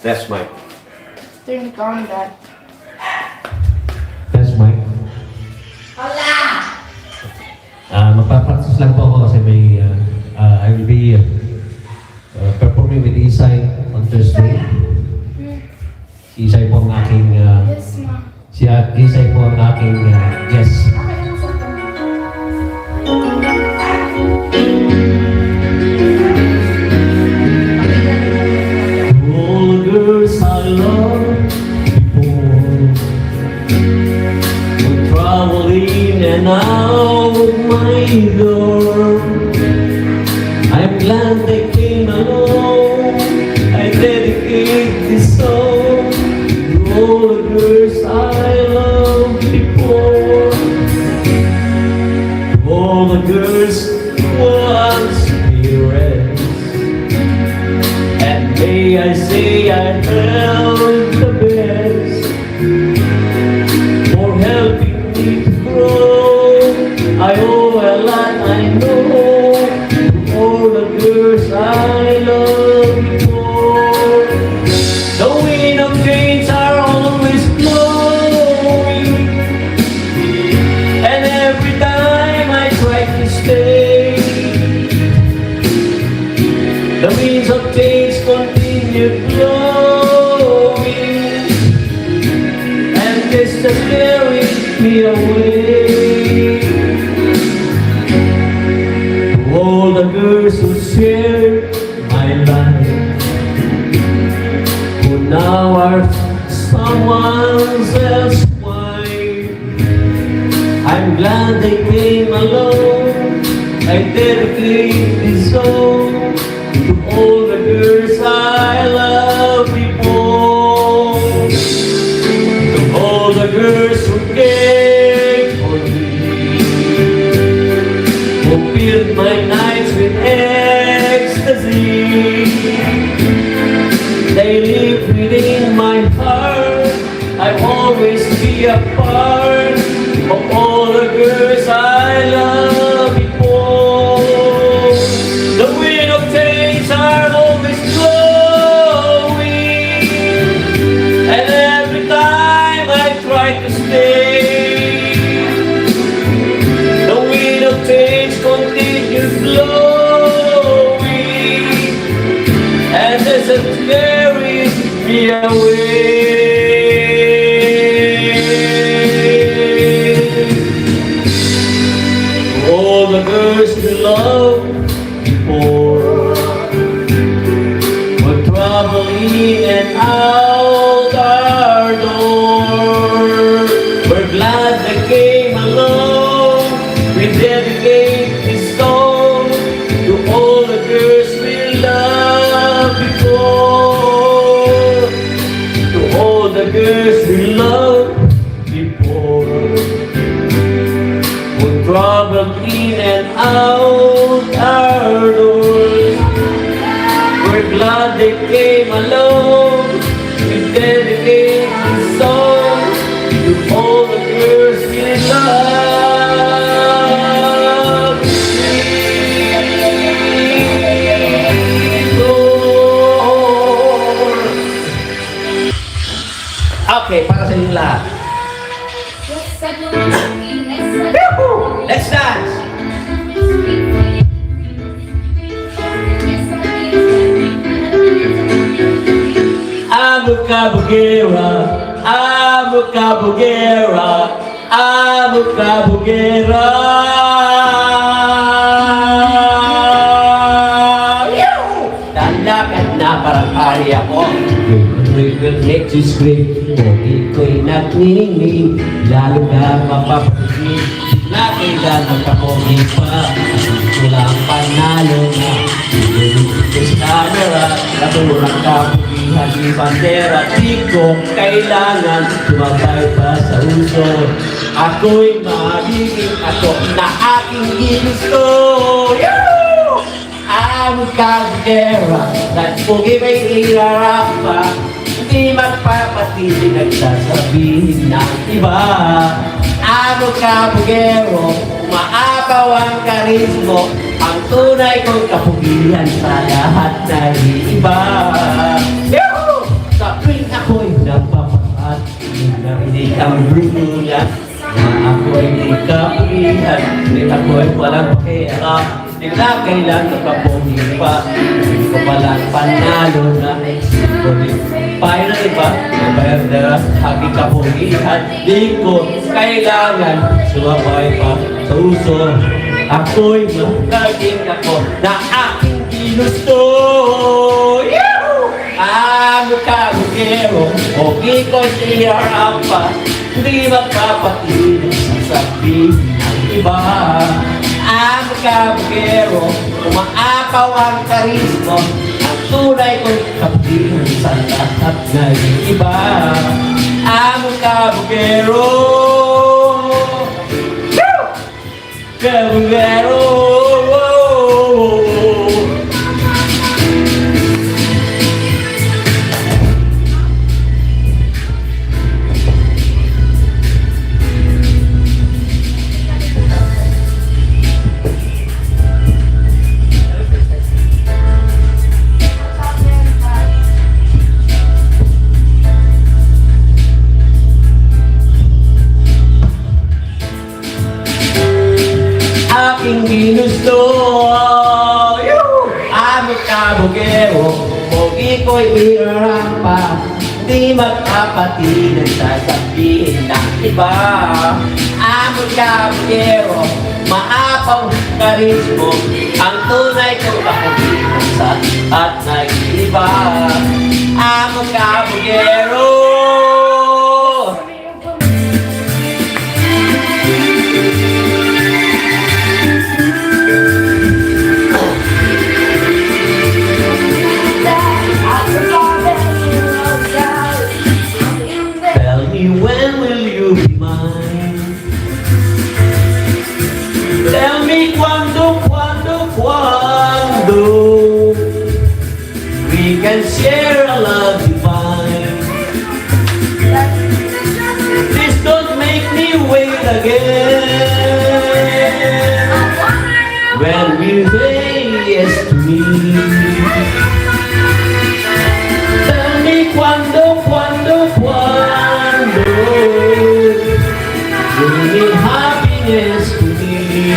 That's Mike. Turn it on, Dad. That's Mike. Hola! Magpa-practice lang po ako kasi may I will be performing with Isay on Thursday. Si Isay po ang aking Yes, ma. si Isay po ang aking guest. Okay lang sa All the girls I loved before were traveling and out my door. I'm glad they came along. I dedicate this song to all the girls I loved before. To all the girls who once parents. And may I say I held the best for helping me to grow. I owe a lot, I know, to all the girls I love before. The wind of change are always blowing, and every time I try to stay, the winds of change continue blowing, and this just carries me away. To all the girls who shared my life, who now are someone else's wife, I'm glad they came along. I dedicate this song to all the girls I love before. To all the girls who cared for me, who filled my nights with ecstasy. They live within my heart. I'll always be a part of all the girls I love before. The wind of change are always blowing, and every time I try to stay, the wind of change continues blowing, and this is carries me away. All the girls we love before were traveling and out our door. We're glad they came along. We dedicate this song to all the girls we loved before. To all the girls we loved before, who traveled in and out our doors. We're glad they came along. We dedicate this song to all the girls we love. Okay, para sa inyo lahat. Let's dance! I'm a caballera, I'm a caballera, I'm a caballera. Tandaan na parang hari ako. Will make you scream. Pogi ko'y nagniningning, lalo ka mapapaginig. Nakita magpapogi pa, walang panalo na. This camera, naturang kapugihan ni bandera. Di ko kailangan tumagay pa sa uso. Ako'y magiging ako na aking ginusto. Ang kagera, nagpugi may irarap pa. Di magpapatilig at sasabihin ng iba. Ano ka, bugero, maapaw ang karismo, ang tunay kong kapugihan sa lahat na iba. Yuhu! Sa ang bruya na ako'y ikapulihan. Ngunit ako'y walang pakialam. Di na kailan nakapuhin pa. Hindi ko palang panalo na. Ngunit paano iba? Nabayar na aking kapulihan. Di ko kailangan sumabay pa sa uso. Ako'y magaging ako na aking ginusto. Ang kabugero, okay ko siya pa. Hindi magpapatid sa sabi ng iba. Ang kabugero, umaapaw ang karismo. Ang tunay kong kapatid sa lahat ng iba. Ang kabugero, kabugero. Aking ginusto, ang kabugero, pogi ko'y irampa. Di magkapatid ang sasabihin ng iba. Ang kabugero, maapaw karismo. Ang tunay kong kapatid sa at nag-iba. Ang kabugero, when will you be mine? Tell me cuando we can share a love divine. Please don't make me wait again. When you say yes to me, tell me cuando bring happiness to me.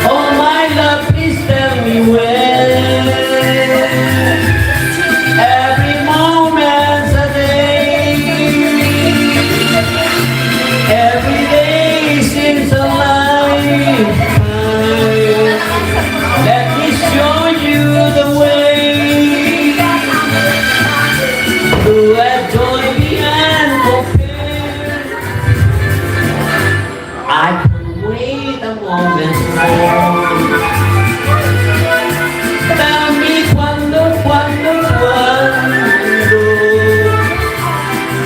Oh my love, please tell me when. Every moment's a day. Every day seems a lifetime. Let me show you the way to enjoy the end. I can wait a moment more. Tell me cuando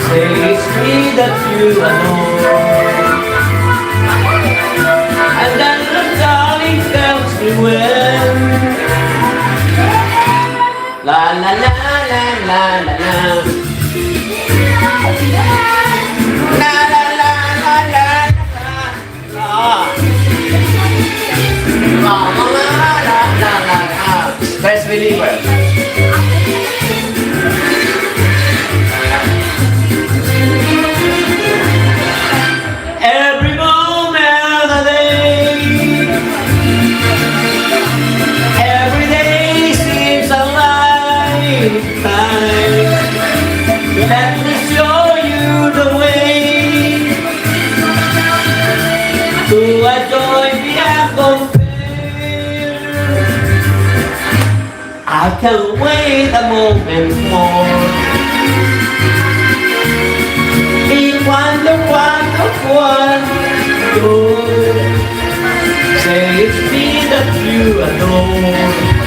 say it's me that you adore. And then the darling tells me when. La la la la la la la. La la la la la. Best believer. Every moment of the day, every day seems a lifetime. Let me show you the way to enjoy the uncompared. I can't wait a moment more. Y cuando say it's me that you adore.